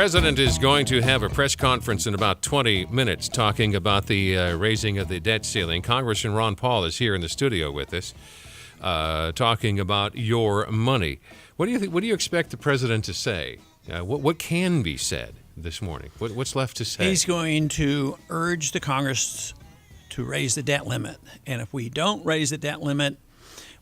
president is going to have a press conference in about 20 minutes talking about the raising of the debt ceiling. Congressman Ron Paul is here in the studio with us, talking about your money. What do you think? What do you expect the president to say? What can be said this morning? What's left to say? He's going to urge the Congress to raise the debt limit, and if we don't raise the debt limit,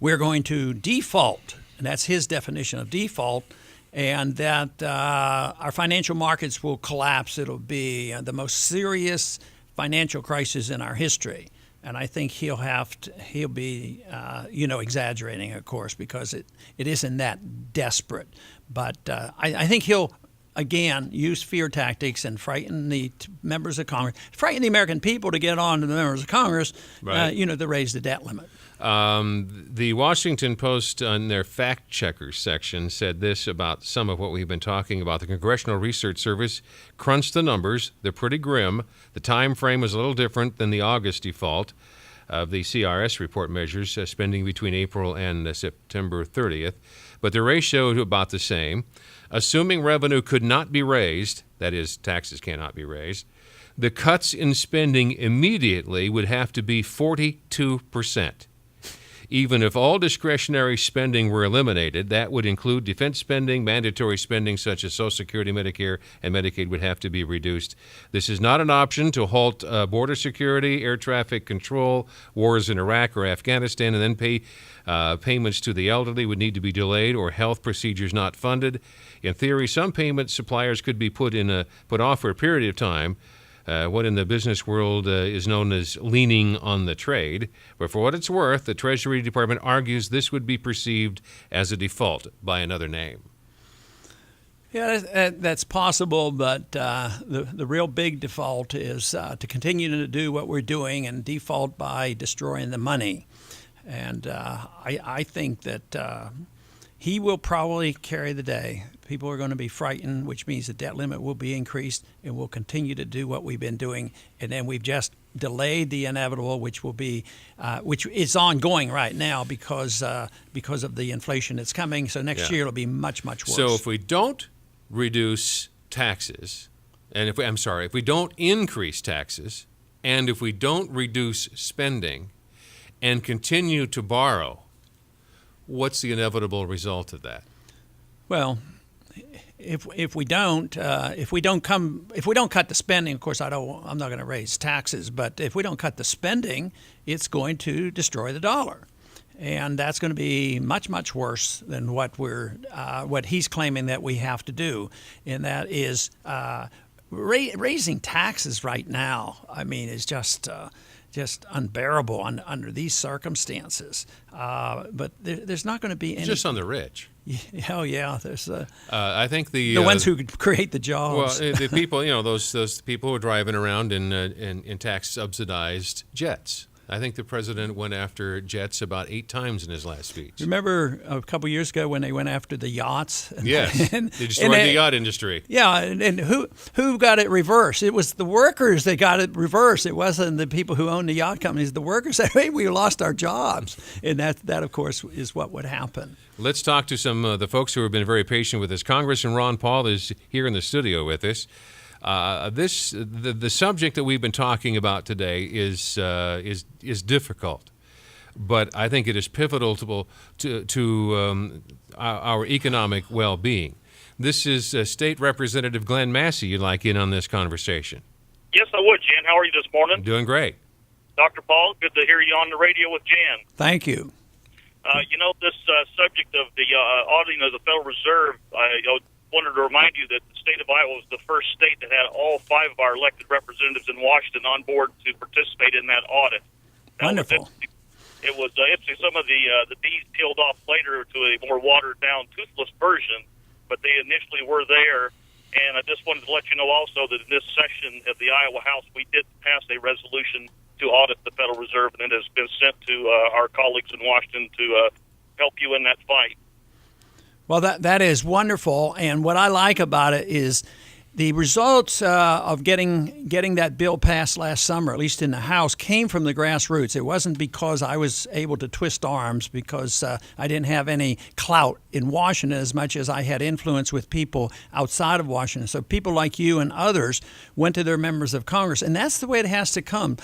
we're going to default, and that's his definition of default. And that our financial markets will collapse. It'll be the most serious financial crisis in our history. And I think he'll be exaggerating, of course, because it isn't that desperate. But I think he'll, again, use fear tactics and frighten the members of Congress, frighten the American people to get on to the members of Congress, right. To raise the debt limit. The Washington Post, on their fact checkers section, said this about some of what we've been talking about. The Congressional Research Service crunched the numbers. They're pretty grim. The time frame is a little different than the August default of the CRS report measures spending between April and September 30th. But the ratio is about the same. Assuming revenue could not be raised, that is, taxes cannot be raised, the cuts in spending immediately would have to be 42%. Even if all discretionary spending were eliminated, that would include defense spending, mandatory spending such as Social Security, Medicare, and Medicaid would have to be reduced. This is not an option to halt border security, air traffic control, wars in Iraq or Afghanistan, and then payments to the elderly would need to be delayed or health procedures not funded. In theory, some payment suppliers could be put off for a period of time. What in the business world is known as leaning on the trade. But for what it's worth, the Treasury Department argues this would be perceived as a default by another name. Yeah, that's possible, but the real big default is to continue to do what we're doing and default by destroying the money. And I think that he will probably carry the day. People are going to be frightened, which means the debt limit will be increased, and we'll continue to do what we've been doing. And then we've just delayed the inevitable, which is ongoing right now because of the inflation that's coming. So next year it'll be much, much worse. So if we don't reduce taxes, and if we don't increase taxes, and if we don't reduce spending, and continue to borrow, what's the inevitable result of that? Well, if we don't cut the spending, of course I'm not going to raise taxes, but if we don't cut the spending, it's going to destroy the dollar, and that's going to be much, much worse than what he's claiming that we have to do, and that is raising taxes right now. I mean, is just unbearable under these circumstances. But there's not going to be any. Just on the rich. Oh yeah, there's. I think the ones who create the jobs. Well, the people, those people who are driving around in tax subsidized jets. I think the president went after jets about 8 times in his last speech. Remember a couple years ago when they went after the yachts? Yes, they destroyed the yacht industry. Yeah, and who got it reversed? It was the workers that got it reversed. It wasn't the people who own the yacht companies. The workers said, hey, we lost our jobs. And that, of course, is what would happen. Let's talk to some of the folks who have been very patient with us. Congressman Ron Paul is here in the studio with us. The subject that we've been talking about today is difficult, but I think it is pivotal to our economic well-being. This is State Representative Glenn Massey. You'd like in on this conversation? Yes, I would, Jan. How are you this morning? Doing great. Dr. Paul, good to hear you on the radio with Jan. Thank you. This subject of the auditing of the Federal Reserve, I wanted to remind you that the state of Iowa was the first state that had all 5 of our elected representatives in Washington on board to participate in that audit. Wonderful. It was some of the bees peeled off later to a more watered-down, toothless version, but they initially were there. And I just wanted to let you know also that in this session of the Iowa House, we did pass a resolution to audit the Federal Reserve, and it has been sent to our colleagues in Washington to help you in that fight. Well, that is wonderful, and what I like about it is The results of getting that bill passed last summer, at least in the House, came from the grassroots. It wasn't because I was able to twist arms, because I didn't have any clout in Washington as much as I had influence with people outside of Washington. So people like you and others went to their members of Congress, and that's the way it has to come.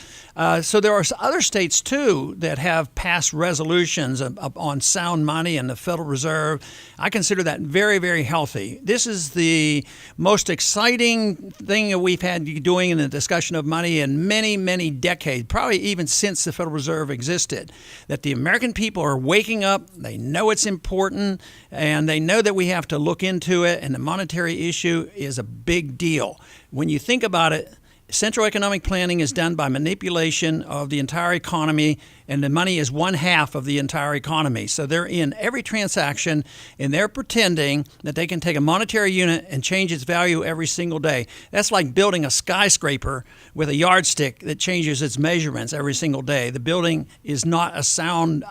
So there are other states, too, that have passed resolutions on sound money and the Federal Reserve. I consider that very, very healthy. This is the most exciting thing that we've had doing in the discussion of money in many, many decades, probably even since the Federal Reserve existed, that the American people are waking up. They know it's important, and they know that we have to look into it, and the monetary issue is a big deal. When you think about it, central economic planning is done by manipulation of the entire economy, and the money is one half of the entire economy. So they're in every transaction, and they're pretending that they can take a monetary unit and change its value every single day. That's like building a skyscraper with a yardstick that changes its measurements every single day. The building is not a sound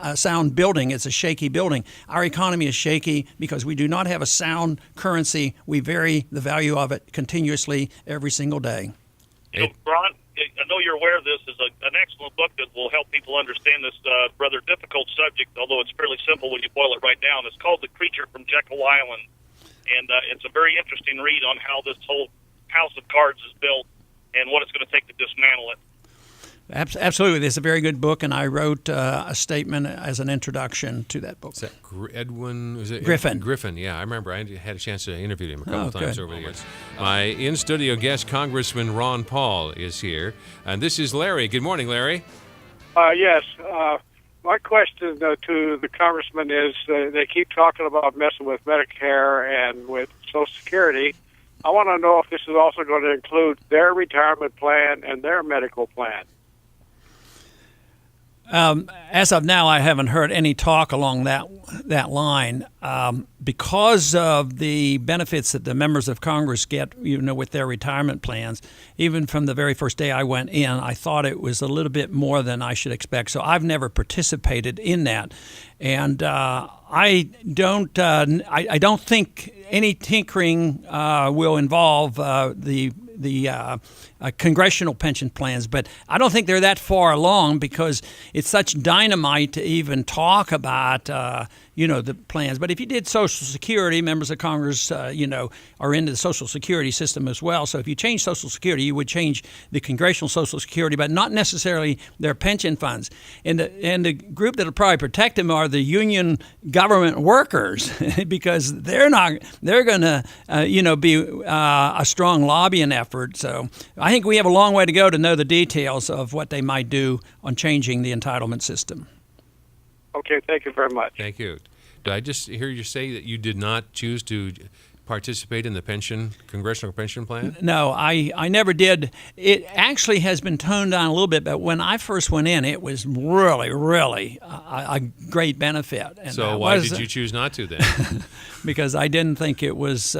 building. It's a shaky building. Our economy is shaky because we do not have a sound currency. We vary the value of it continuously every single day. Ron, I know you're aware of this. Is an excellent book that will help people understand this rather difficult subject, although it's fairly simple when you boil it right down. It's called The Creature from Jekyll Island, and it's a very interesting read on how this whole house of cards is built and what it's going to take to dismantle it. Absolutely. It's a very good book, and I wrote a statement as an introduction to that book. Is that Edwin? Was it Griffin. Griffin, yeah. I remember. I had a chance to interview him a couple times good. over the years. My in-studio guest, Congressman Ron Paul, is here. And this is Larry. Good morning, Larry. Yes. My question to the congressman is they keep talking about messing with Medicare and with Social Security. I want to know if this is also going to include their retirement plan and their medical plan. As of now, I haven't heard any talk along that line because of the benefits that the members of Congress get, with their retirement plans. Even from the very first day I went in, I thought it was a little bit more than I should expect. So I've never participated in that, and I don't think any tinkering will involve the congressional pension plans, but I don't think they're that far along because it's such dynamite to even talk about, the plans. But if you did Social Security, members of Congress, are into the Social Security system as well. So if you change Social Security, you would change the congressional Social Security, but not necessarily their pension funds. And the group that will probably protect them are the union government workers because they're going to, be a strong lobbying effort. So I think we have a long way to go to know the details of what they might do on changing the entitlement system. Okay, thank you very much. Thank you. Did I just hear you say that you did not choose to participate in the congressional pension plan? No, I never did. It actually has been toned down a little bit, but when I first went in, it was really, really a great benefit. And so why did you choose not to then? Because I didn't think it was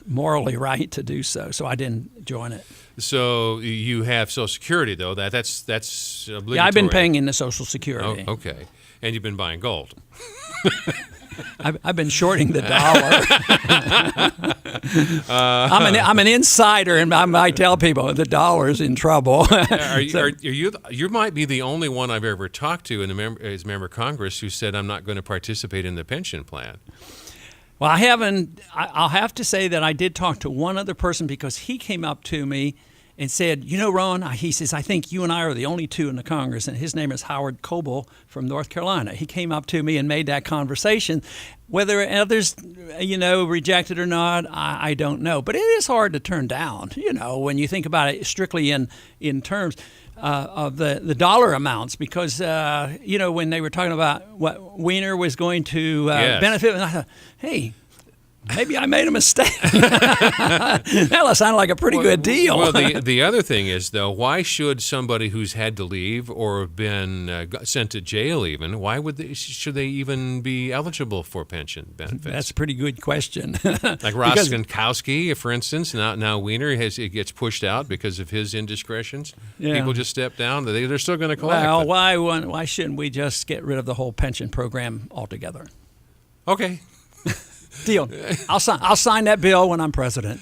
morally right to do so, so I didn't join it. So you have Social Security, though. That's obligatory. Yeah, I've been paying into Social Security. Oh, okay. And you've been buying gold. I've been shorting the dollar. I'm an insider, and I tell people the dollar's in trouble. You might be the only one I've ever talked to as a member of Congress who said, I'm not going to participate in the pension plan. Well, I haven't. I'll have to say that I did talk to one other person because he came up to me and said, Ron, he says, I think you and I are the only two in the Congress, and his name is Howard Coble from North Carolina. He came up to me and made that conversation. Whether others, reject it or not, I don't know. But it is hard to turn down, when you think about it strictly in terms of the dollar amounts, because, when they were talking about what Weiner was going to benefit, and I thought, hey, maybe I made a mistake. That sounded like a pretty good deal. Well, the other thing is, though, why should somebody who's had to leave or been sent to jail even, should they even be eligible for pension benefits? That's a pretty good question. Like Ross Gronkowski, for instance, now Weiner gets pushed out because of his indiscretions. Yeah. People just step down. They're still going to collect. Well, why shouldn't we just get rid of the whole pension program altogether? Okay. Deal. I'll sign that bill when I'm president.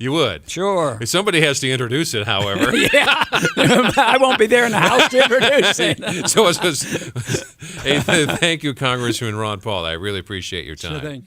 You would? Sure. Somebody has to introduce it, however. Yeah. I won't be there in the House to introduce it. So hey, thank you, Congressman Ron Paul. I really appreciate your time. Sure thing.